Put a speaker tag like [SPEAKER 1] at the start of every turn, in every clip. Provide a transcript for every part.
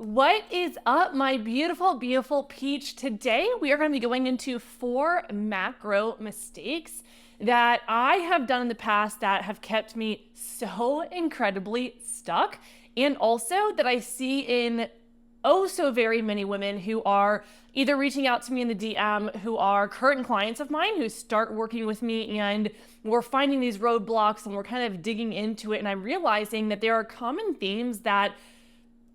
[SPEAKER 1] What is up, my beautiful, beautiful peach? Today, we are going to be going into 4 macro mistakes that I have done in the past that have kept me so incredibly stuck, and also that I see in oh so very many women who are either reaching out to me in the DM, who are current clients of mine who start working with me, and we're finding these roadblocks and we're kind of digging into it, and I'm realizing that there are common themes that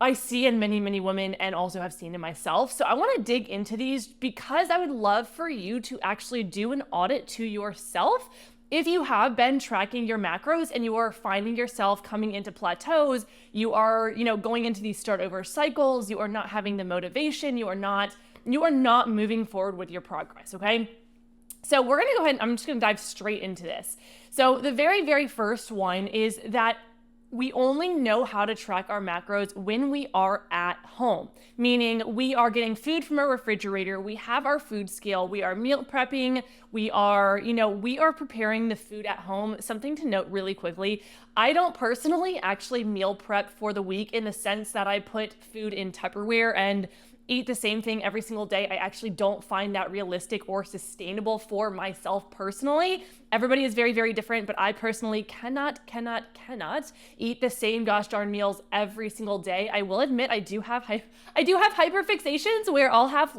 [SPEAKER 1] I see in many, many women and also have seen in myself. So I want to dig into these because I would love for you to actually do an audit to yourself. If you have been tracking your macros and you are finding yourself coming into plateaus, you are, going into these start over cycles, you are not having the motivation, you are not moving forward with your progress, okay? So we're going to go ahead and I'm just going to dive straight into this. So the very, very first one is that we only know how to track our macros when we are at home, meaning we are getting food from our refrigerator, we have our food scale, we are meal prepping, we are preparing the food at home. Something to note really quickly, I don't personally actually meal prep for the week in the sense that I put food in Tupperware and eat the same thing every single day. I actually don't find that realistic or sustainable for myself personally. Everybody is very, very different, but I personally cannot eat the same gosh darn meals every single day. I will admit I do have hyperfixations where I'll have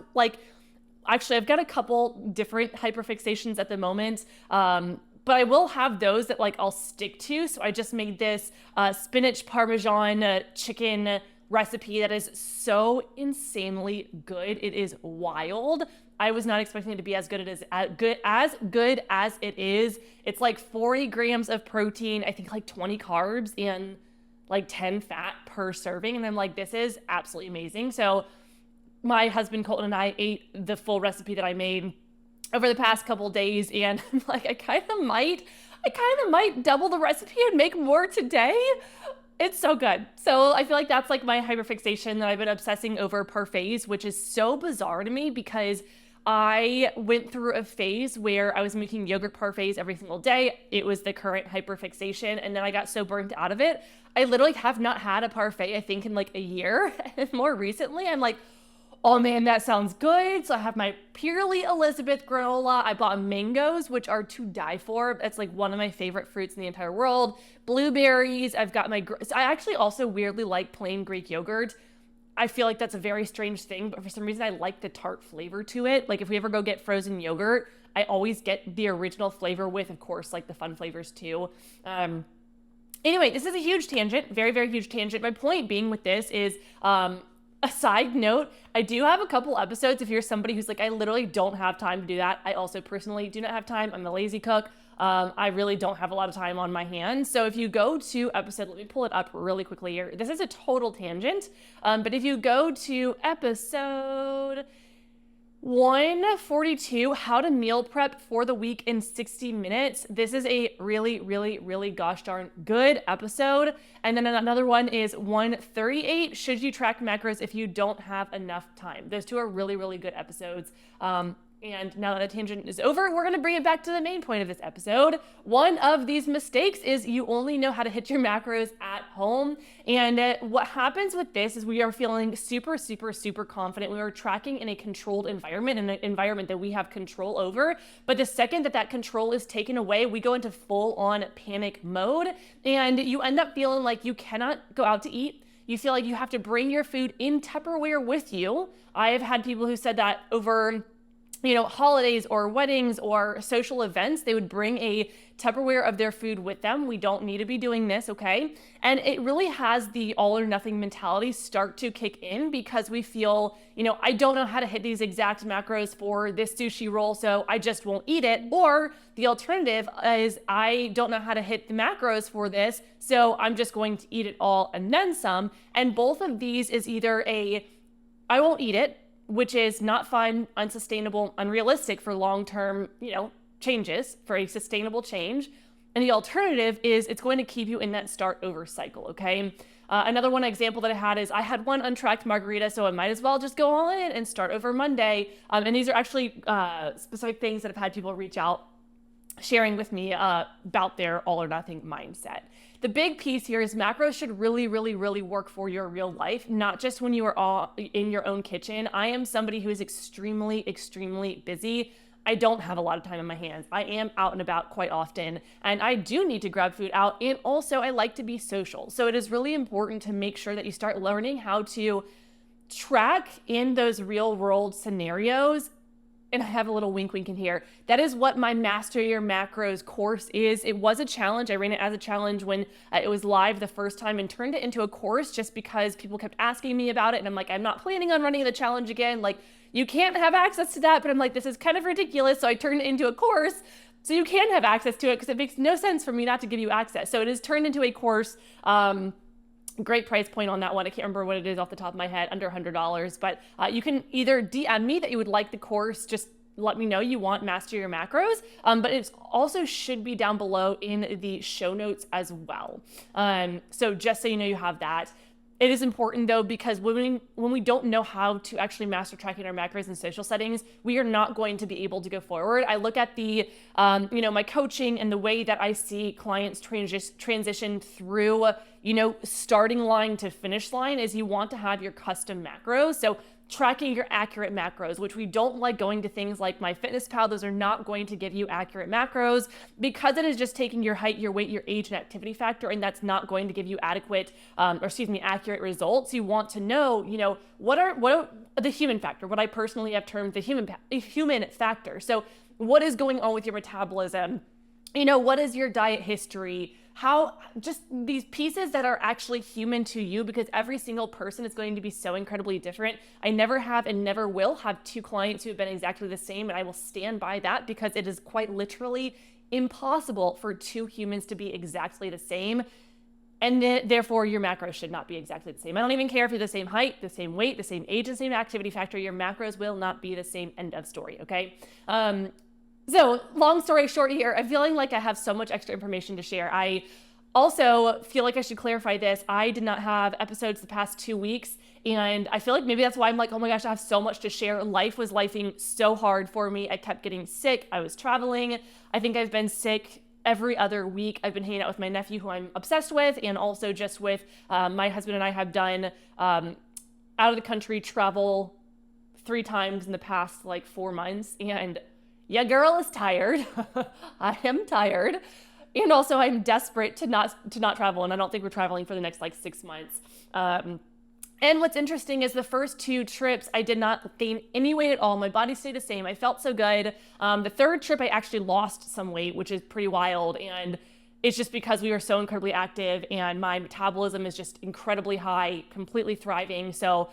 [SPEAKER 1] actually I've got a couple different hyperfixations at the moment. But I will have those that I'll stick to. So I just made this spinach parmesan chicken recipe that is so insanely good. It is wild. I was not expecting it to be as good as it is. It's 40 grams of protein, I think 20 carbs and 10 fat per serving. And I'm like, this is absolutely amazing. So my husband Colton and I ate the full recipe that I made over the past couple of days, and I'm like, I kind of might double the recipe and make more today. It's so good. So I feel like that's my hyperfixation that I've been obsessing over parfaits, which is so bizarre to me because I went through a phase where I was making yogurt parfaits every single day. It was the current hyperfixation, and then I got so burnt out of it. I literally have not had a parfait, I think, in a year. And more recently, I'm like, oh man, that sounds good. So I have my Purely Elizabeth granola. I bought mangoes, which are to die for. That's one of my favorite fruits in the entire world. Blueberries. I've got I actually also weirdly like plain Greek yogurt. I feel like that's a very strange thing, but for some reason I like the tart flavor to it. If we ever go get frozen yogurt, I always get the original flavor with, of course, the fun flavors too. Anyway, this is a huge tangent, very, very huge tangent. My point being with this is, a side note, I do have a couple episodes if you're somebody who's I literally don't have time to do that. I also personally do not have time. I'm a lazy cook. I really don't have a lot of time on my hands. So if you go to episode, let me pull it up really quickly here. This is a total tangent. But if you go to episode 142, how to meal prep for the week in 60 minutes. This is a really, really, really gosh darn good episode. And then another one is 138, should you track macros if you don't have enough time? Those two are really, really good episodes. And now that the tangent is over, we're going to bring it back to the main point of this episode. One of these mistakes is you only know how to hit your macros at home. And what happens with this is we are feeling super, super, super confident. We are tracking in a controlled environment, in an environment that we have control over. But the second that control is taken away, we go into full on panic mode. And you end up feeling like you cannot go out to eat. You feel like you have to bring your food in Tupperware with you. I have had people who said that over holidays or weddings or social events, they would bring a Tupperware of their food with them. We don't need to be doing this, okay? And it really has the all or nothing mentality start to kick in because we feel, I don't know how to hit these exact macros for this sushi roll, so I just won't eat it. Or the alternative is I don't know how to hit the macros for this, so I'm just going to eat it all and then some. And both of these is either I won't eat it, which is not fun, unsustainable, unrealistic for long-term, changes, for a sustainable change. And the alternative is it's going to keep you in that start over cycle, okay? Another one example that I had is I had one untracked margarita, so I might as well just go all in and start over Monday. And these are actually specific things that have had people reach out sharing with me about their all or nothing mindset. The big piece here is macros should really, really, really work for your real life, not just when you are all in your own kitchen. I am somebody who is extremely, extremely busy. I don't have a lot of time in my hands. I am out and about quite often, and I do need to grab food out. And also, I like to be social. So it is really important to make sure that you start learning how to track in those real world scenarios. And I have a little wink in here. That is what my Master Your Macros course is. It was a challenge. I ran it as a challenge when it was live the first time and turned it into a course just because people kept asking me about it. And I'm like, I'm not planning on running the challenge again. Like, you can't have access to that. But I'm like, this is kind of ridiculous. So I turned it into a course so you can have access to it because it makes no sense for me not to give you access. So it is turned into a course. Great price point on that one. I can't remember what it is off the top of my head, under $100. But you can either DM me that you would like the course, just let me know you want Master Your Macros, but it also should be down below in the show notes as well. So just so you know you have that. It is important though, because when we don't know how to actually master tracking our macros in social settings, we are not going to be able to go forward. I look at the, my coaching and the way that I see clients transition through, starting line to finish line is you want to have your custom macros. So tracking your accurate macros, which we don't like going to things like MyFitnessPal. Those are not going to give you accurate macros because it is just taking your height, your weight, your age, and activity factor, and that's not going to give you accurate results. You want to know, what are the human factor, what I personally have termed the human factor. So what is going on with your metabolism? What is your diet history? How just these pieces that are actually human to you, because every single person is going to be so incredibly different. I never have and never will have two clients who have been exactly the same, and I will stand by that because it is quite literally impossible for two humans to be exactly the same. And therefore, your macros should not be exactly the same. I don't even care if you're the same height, the same weight, the same age, the same activity factor. Your macros will not be the same. End of story, okay? So long story short here, I'm feeling like I have so much extra information to share. I also feel like I should clarify this. I did not have episodes the past 2 weeks, and I feel like maybe that's why I'm like, oh my gosh, I have so much to share. Life was lifing so hard for me. I kept getting sick. I was traveling. I think I've been sick every other week. I've been hanging out with my nephew, who I'm obsessed with, and also just with my husband and I have done out of the country travel 3 times in the past 4 months, and yeah, girl is tired. I am tired. And also I'm desperate to not travel. And I don't think we're traveling for the next 6 months. And what's interesting is the first 2 trips, I did not gain any weight at all. My body stayed the same. I felt so good. The 3rd trip, I actually lost some weight, which is pretty wild. And it's just because we were so incredibly active and my metabolism is just incredibly high, completely thriving. So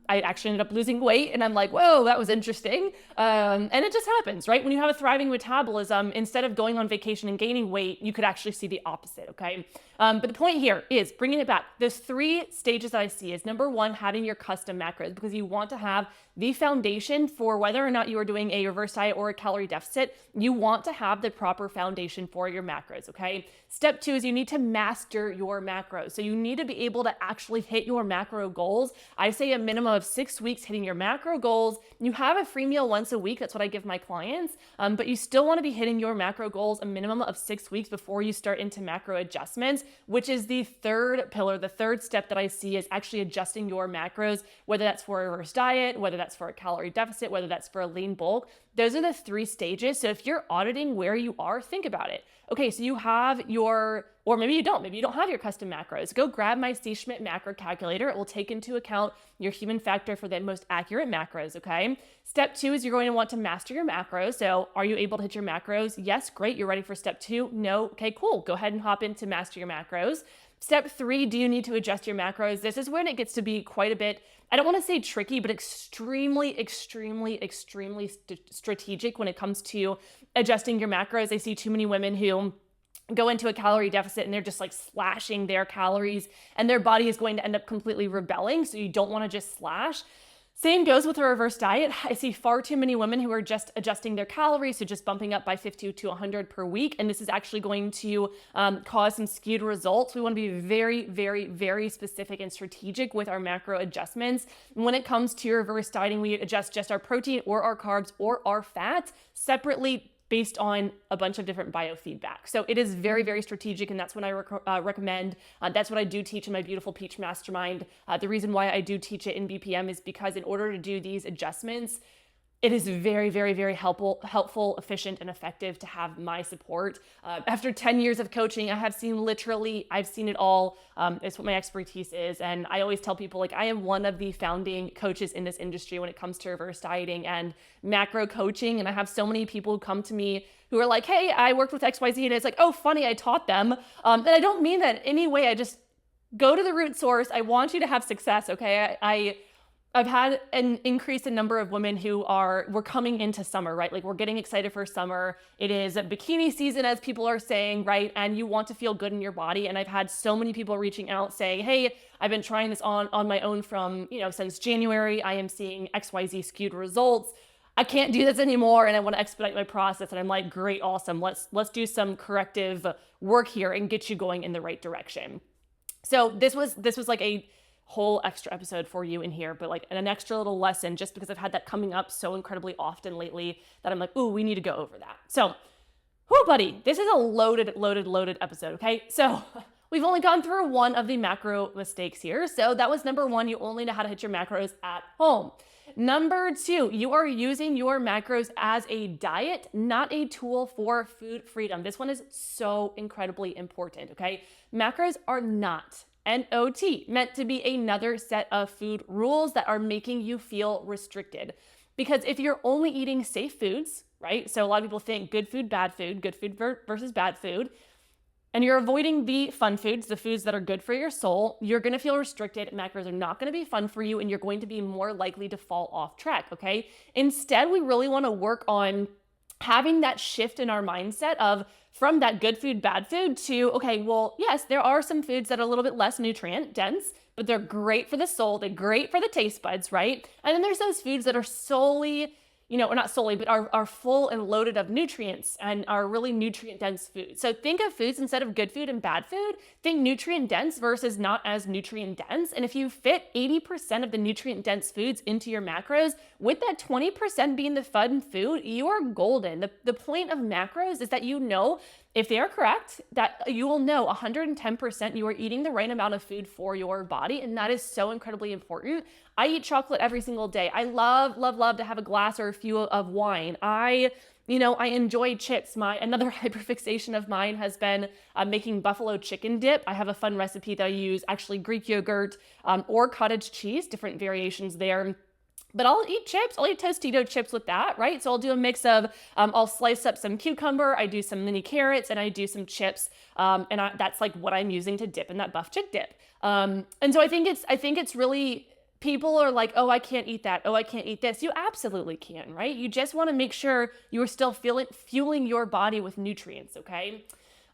[SPEAKER 1] I actually ended up losing weight, and I'm like, whoa, that was interesting. And it just happens, right? When you have a thriving metabolism, instead of going on vacation and gaining weight, you could actually see the opposite, okay? But the point here is bringing it back. There's 3 stages that I see is number 1, having your custom macros, because you want to have the foundation for whether or not you are doing a reverse diet or a calorie deficit. You want to have the proper foundation for your macros, okay? Step 2 is you need to master your macros. So you need to be able to actually hit your macro goals. I say a minimum of 6 weeks hitting your macro goals. You have a free meal once a week. That's what I give my clients. But you still want to be hitting your macro goals a minimum of 6 weeks before you start into macro adjustments, which is the 3rd pillar. The 3rd step that I see is actually adjusting your macros, whether that's for a reverse diet, whether that's for a calorie deficit, whether that's for a lean bulk. Those are the 3 stages. So if you're auditing where you are, think about it. Okay, so you have or maybe you don't have your custom macros. Go grab my C. Schmidt macro calculator. It will take into account your human factor for the most accurate macros, okay? Step 2 is you're going to want to master your macros. So are you able to hit your macros? Yes, great. You're ready for step 2? No. Okay, cool. Go ahead and hop into master your macros. Step 3, do you need to adjust your macros? This is when it gets to be quite a bit, I don't want to say tricky, but extremely, extremely, extremely strategic when it comes to adjusting your macros. I see too many women who go into a calorie deficit and they're just slashing their calories, and their body is going to end up completely rebelling. So you don't want to just slash. Same goes with a reverse diet. I see far too many women who are just adjusting their calories, so just bumping up by 50 to 100 per week. And this is actually going to cause some skewed results. We want to be very, very, very specific and strategic with our macro adjustments. When it comes to reverse dieting, we adjust just our protein or our carbs or our fats separately based on a bunch of different biofeedback. So it is very, very strategic, and that's what I recommend. That's what I do teach in my Beautiful Peach Mastermind. The reason why I do teach it in BPM is because in order to do these adjustments, it is very, very, very helpful, efficient, and effective to have my support. After 10 years of coaching, I've seen it all. It's what my expertise is. And I always tell people, like, I am one of the founding coaches in this industry when it comes to reverse dieting and macro coaching. And I have so many people who come to me who are like, hey, I worked with XYZ. And it's like, oh, funny, I taught them. And I don't mean that in any way. I just go to the root source. I want you to have success, okay? I've had an increase in number of women we're coming into summer, right? Like, we're getting excited for summer. It is bikini season, as people are saying, right? And you want to feel good in your body. And I've had so many people reaching out saying, hey, I've been trying this on my own from, since January. I am seeing XYZ skewed results. I can't do this anymore, and I want to expedite my process. And I'm like, great, awesome. Let's do some corrective work here and get you going in the right direction. So this was like a whole extra episode for you in here, but like an extra little lesson, just because I've had that coming up so incredibly often lately that I'm like, ooh, we need to go over that. So, whoo, buddy, this is a loaded episode, okay? So we've only gone through one of the macro mistakes here. So that was number one, you only know how to hit your macros at home. Number two, you are using your macros as a diet, not a tool for food freedom. This one is so incredibly important, okay? Macros are not NOT, meant to be another set of food rules that are making you feel restricted. Because if you're only eating safe foods, right? So a lot of people think good food versus bad food, and you're avoiding the fun foods, the foods that are good for your soul, you're gonna feel restricted. Macros are not gonna be fun for you, and you're going to be more likely to fall off track, okay? Instead, we really wanna work on having that shift in our mindset from that good food, bad food to, okay, well, yes, there are some foods that are a little bit less nutrient dense, but they're great for the soul. They're great for the taste buds, right? And then there's those foods that are solely, or not solely, but are full and loaded of nutrients and are really nutrient dense foods. So think of foods instead of good food and bad food, think nutrient dense versus not as nutrient dense. And if you fit 80% of the nutrient dense foods into your macros, with that 20% being the fun food, you are golden. The point of macros is that if they are correct, that you will know 110% you are eating the right amount of food for your body. And that is so incredibly important. I eat chocolate every single day. I love to have a glass or a few of wine. I enjoy chips. Another hyperfixation of mine has been making buffalo chicken dip. I have a fun recipe that I use actually Greek yogurt or cottage cheese, different variations there. But I'll eat chips. I'll eat Tostito chips with that, right? So I'll do a mix of, I'll slice up some cucumber, I do some mini carrots, and I do some chips. That's like what I'm using to dip in that buff chick dip. And so I think it's really, people are like, oh, I can't eat that. Oh, I can't eat this. You absolutely can, right? You just want to make sure you are still fueling your body with nutrients, okay?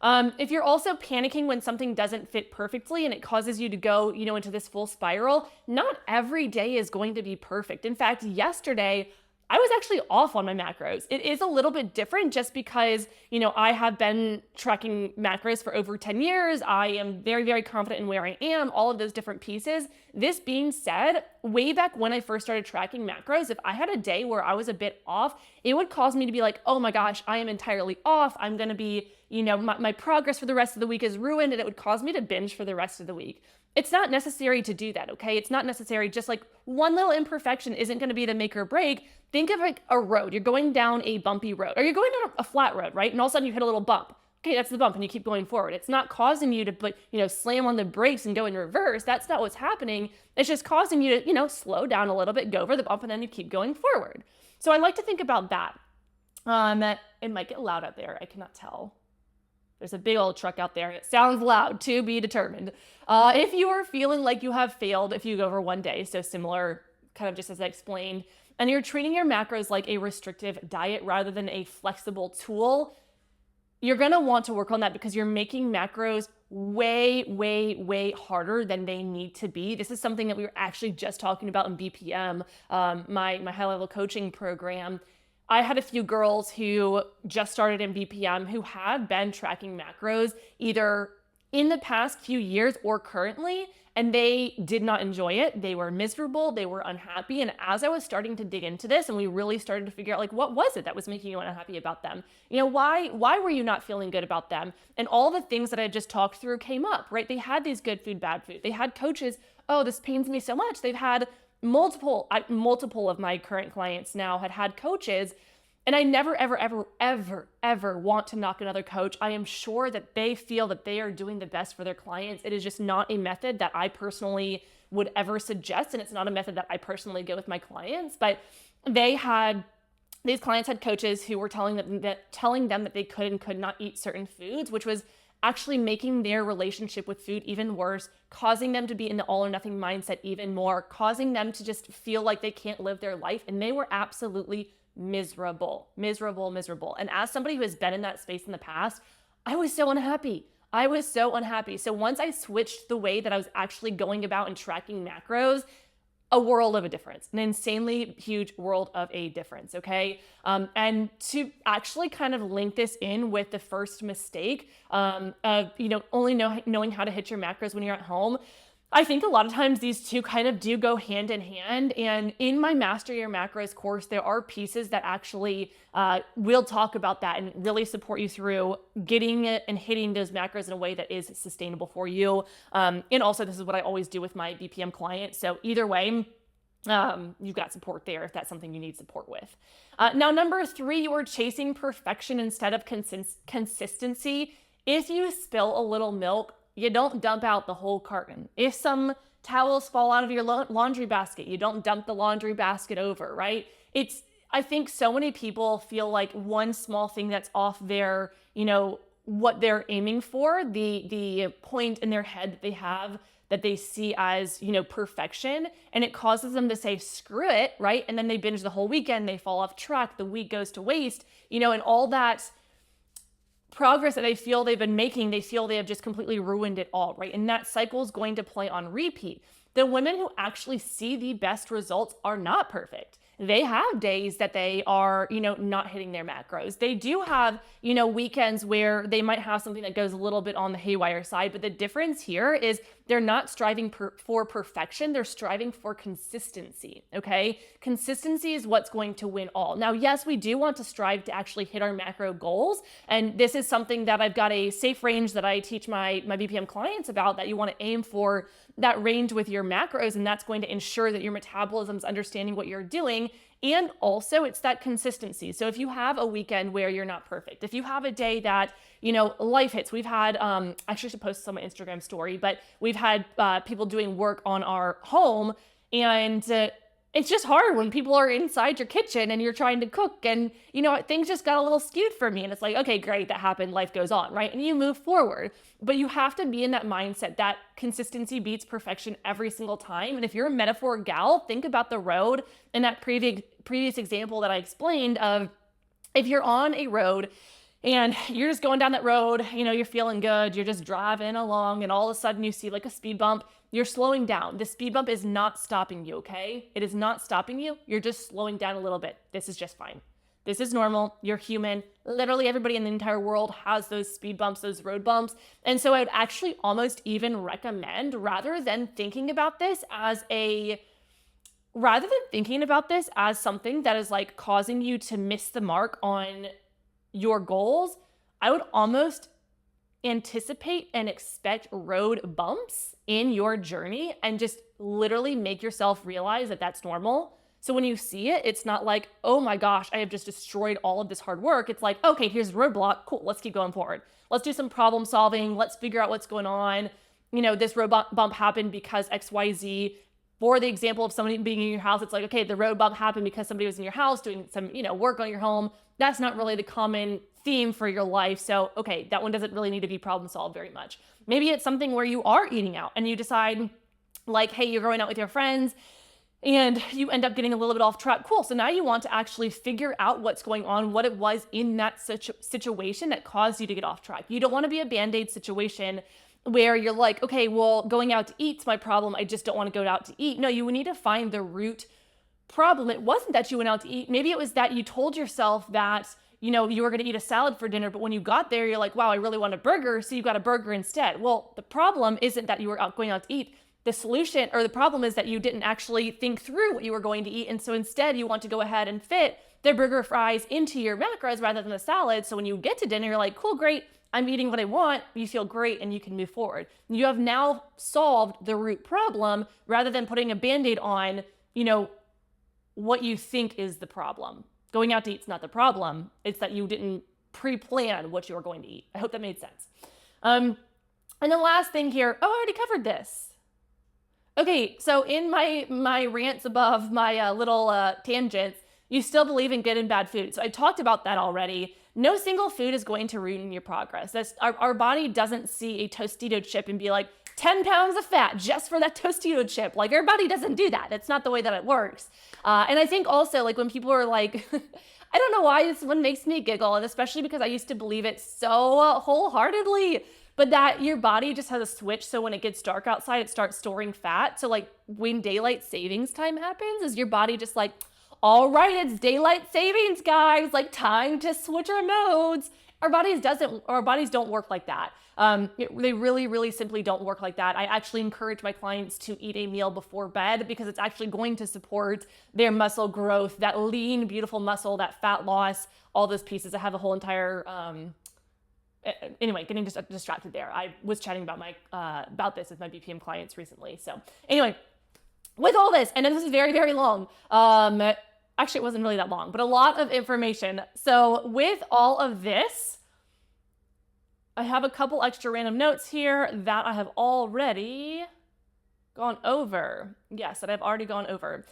[SPEAKER 1] If you're also panicking when something doesn't fit perfectly and it causes you to go, into this full spiral, not every day is going to be perfect. In fact, yesterday, I was actually off on my macros. It is a little bit different just because, I have been tracking macros for over 10 years. I am very, very confident in where I am, all of those different pieces. This being said, way back when I first started tracking macros, if I had a day where I was a bit off, it would cause me to be like, oh my gosh, I am entirely off. I'm going to be, my progress for the rest of the week is ruined, and it would cause me to binge for the rest of the week. It's not necessary to do that, okay? It's not necessary. Just like one little imperfection isn't going to be the make or break. Think of like a road. You're going down a bumpy road, or you're going down a flat road, right? And all of a sudden you hit a little bump. Okay, that's the bump, and you keep going forward. It's not causing you to, slam on the brakes and go in reverse. That's not what's happening. It's just causing you to, slow down a little bit, go over the bump, and then you keep going forward. So I like to think about that. It might get loud out there. I cannot tell. There's a big old truck out there. It sounds loud, to be determined. If you are feeling like you have failed if you go over one day, so similar, kind of just as I explained, and you're treating your macros like a restrictive diet rather than a flexible tool, you're going to want to work on that because you're making macros way, way, way harder than they need to be. This is something that we were actually just talking about in BPM, my high-level coaching program. I had a few girls who just started in BPM who had been tracking macros either in the past few years or currently, and they did not enjoy it. They were miserable, they were unhappy. And as I was starting to dig into this and we really started to figure out like what was it that was making you unhappy about them? Why were you not feeling good about them? And all the things that I just talked through came up, right? They had these good food, bad food. They had coaches, oh, this pains me so much. They've had multiple of my current clients now had coaches. And I never, ever, ever, ever, ever want to knock another coach. I am sure that they feel that they are doing the best for their clients. It is just not a method that I personally would ever suggest. And it's not a method that I personally go with my clients. But these clients had coaches who were telling them that they could and could not eat certain foods, which was actually making their relationship with food even worse, causing them to be in the all or nothing mindset even more, causing them to just feel like they can't live their life. And they were absolutely miserable. And as somebody who has been in that space in the past, I was so unhappy. So once I switched the way that I was actually going about and tracking macros, a world of a difference, an insanely huge world of a difference, okay? And to actually kind of link this in with the first mistake of, only knowing how to hit your macros when you're at home, I think a lot of times these two kind of do go hand in hand. And in my Master Your Macros course, there are pieces that actually will talk about that and really support you through getting it and hitting those macros in a way that is sustainable for you. And also, this is what I always do with my BPM clients. So either way, you've got support there if that's something you need support with. Now, number 3, you are chasing perfection instead of consistency. If you spill a little milk, you don't dump out the whole carton. If some towels fall out of your laundry basket, you don't dump the laundry basket over, right? I think so many people feel like one small thing that's off their, what they're aiming for, the point in their head that they have that they see as, perfection. And it causes them to say, screw it, right? And then they binge the whole weekend, they fall off track, the week goes to waste, and all that progress that they feel they've been making, they feel they have just completely ruined it all, right? And that cycle is going to play on repeat. The women who actually see the best results are not perfect. They have days that they are, not hitting their macros. They do have, weekends where they might have something that goes a little bit on the haywire side. But the difference here is they're not striving for perfection. They're striving for consistency, okay? Consistency is what's going to win all. Now, yes, we do want to strive to actually hit our macro goals. And this is something that I've got a safe range that I teach my BPM clients about, that you want to aim for that range with your macros. And that's going to ensure that your metabolism is understanding what you're doing. And also it's that consistency. So if you have a weekend where you're not perfect, if you have a day that, life hits, we've had, actually should post this on my Instagram story, but we've had people doing work on our home, and it's just hard when people are inside your kitchen and you're trying to cook, and things just got a little skewed for me, and it's like, okay, great, that happened, life goes on, right? And you move forward. But you have to be in that mindset that consistency beats perfection every single time. And if you're a metaphor gal, think about the road in that previous example that I explained of, if you're on a road and you're just going down that road, you're feeling good, you're just driving along, and all of a sudden you see like a speed bump, you're slowing down. The speed bump is not stopping you, okay? It is not stopping you. You're just slowing down a little bit. This is just fine. This is normal. You're human. Literally everybody in the entire world has those speed bumps, those road bumps. And so I would actually almost even recommend, rather than thinking about this as something that is like causing you to miss the mark on your goals, I would almost anticipate and expect road bumps in your journey and just literally make yourself realize that that's normal. So when you see it, it's not like, oh my gosh, I have just destroyed all of this hard work. It's like, okay, here's a roadblock. Cool, let's keep going forward. Let's do some problem solving. Let's figure out what's going on. This road bump happened because XYZ. For the example of somebody being in your house, it's like, okay, the road bump happened because somebody was in your house doing some, work on your home. That's not really the common theme for your life. So, okay, that one doesn't really need to be problem solved very much. Maybe it's something where you are eating out and you decide like, hey, you're going out with your friends and you end up getting a little bit off track. Cool. So now you want to actually figure out what's going on, what it was in that situation that caused you to get off track. You don't want to be a Band-Aid situation where you're like, okay, well, going out to eat's my problem. I just don't want to go out to eat. No, you need to find the root problem. It wasn't that you went out to eat. Maybe it was that you told yourself that, you were going to eat a salad for dinner, but when you got there, you're like, wow, I really want a burger. So you got a burger instead. Well, the problem isn't that you were going out to eat. the solution or the problem is that you didn't actually think through what you were going to eat. And so instead you want to go ahead and fit the burger fries into your macros rather than the salad. So when you get to dinner, you're like, cool, great. I'm eating what I want. You feel great and you can move forward. You have now solved the root problem rather than putting a Band-Aid on, what you think is the problem. Going out to eat is not the problem. It's that you didn't pre-plan what you were going to eat. I hope that made sense. And the last thing here, I already covered this. Okay, so in my rants above, my little tangents, you still believe in good and bad food. So I talked about that already. No single food is going to ruin your progress. Our body doesn't see a Tostito chip and be like, 10 pounds of fat just for that Tostito chip. Like, our body doesn't do that. That's not the way that it works. And I think also, like, when people are like, I don't know why this one makes me giggle, and especially because I used to believe it so wholeheartedly, but that your body just has a switch. So when it gets dark outside, it starts storing fat. So like when daylight savings time happens, is your body just like, all right, it's daylight savings, guys, like time to switch our modes. Our bodies don't work like that. They really, really simply don't work like that. I actually encourage my clients to eat a meal before bed because it's actually going to support their muscle growth, that lean, beautiful muscle, that fat loss, all those pieces. I have a whole entire, anyway, getting distracted there. I was chatting about this with my BPM clients recently. So anyway, with all this, and this is very, very long. Actually, it wasn't really that long, but a lot of information. So with all of this, I have a couple extra random notes here that I have already gone over. Yes, that I've already gone over.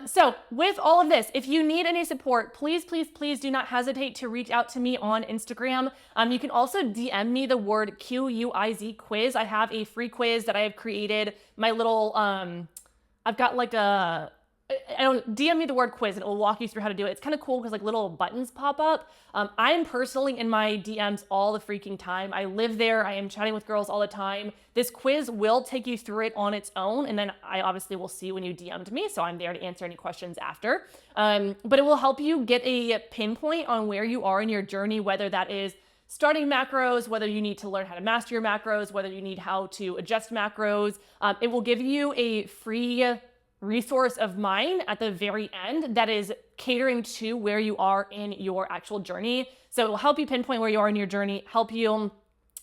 [SPEAKER 1] So with all of this, if you need any support, please, please, please do not hesitate to reach out to me on Instagram. You can also DM me the word QUIZ quiz. I have a free quiz that I have created. My little, I've got like DM me the word quiz and it will walk you through how to do it. It's kind of cool because like little buttons pop up. I'm personally in my DMs all the freaking time. I live there. I am chatting with girls all the time. This quiz will take you through it on its own. And then I obviously will see when you DM'd me. So I'm there to answer any questions after. But it will help you get a pinpoint on where you are in your journey, whether that is starting macros, whether you need to learn how to master your macros, whether you need how to adjust macros. It will give you a free resource of mine at the very end that is catering to where you are in your actual journey. So it will help you pinpoint where you are in your journey, help you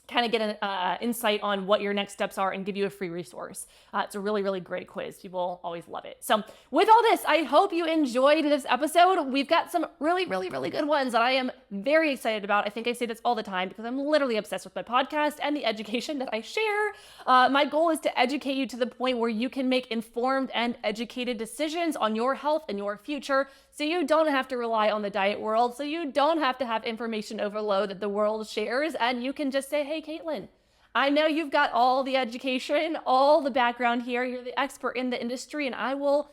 [SPEAKER 1] kind of get an insight on what your next steps are and give you a free resource. It's a really, really great quiz. People always love it. So with all this, I hope you enjoyed this episode. We've got some really, really, really good ones that I am very excited about. I think I say this all the time because I'm literally obsessed with my podcast and the education that I share. My goal is to educate you to the point where you can make informed and educated decisions on your health and your future, so you don't have to rely on the diet world, so you don't have to have information overload that the world shares, and you can just say, hey, Caitlin, I know you've got all the education, all the background here, you're the expert in the industry, and I will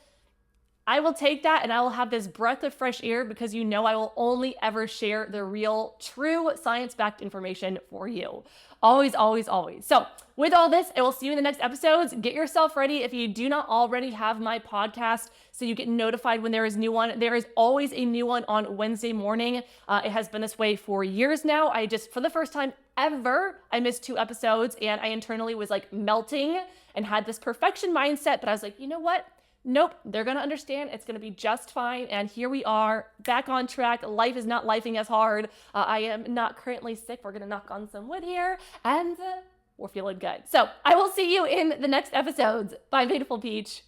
[SPEAKER 1] take that and I will have this breath of fresh air because you know I will only ever share the real, true science-backed information for you. Always, always, always. So with all this, I will see you in the next episodes. Get yourself ready if you do not already have my podcast so you get notified when there is a new one. There is always a new one on Wednesday morning. It has been this way for years now. For the first time ever, I missed 2 episodes and I internally was like melting and had this perfection mindset, but I was like, you know what? Nope, they're going to understand. It's going to be just fine. And here we are back on track. Life is not lifing as hard. I am not currently sick. We're going to knock on some wood here and we're feeling good. So I will see you in the next episodes. Bye, beautiful peach.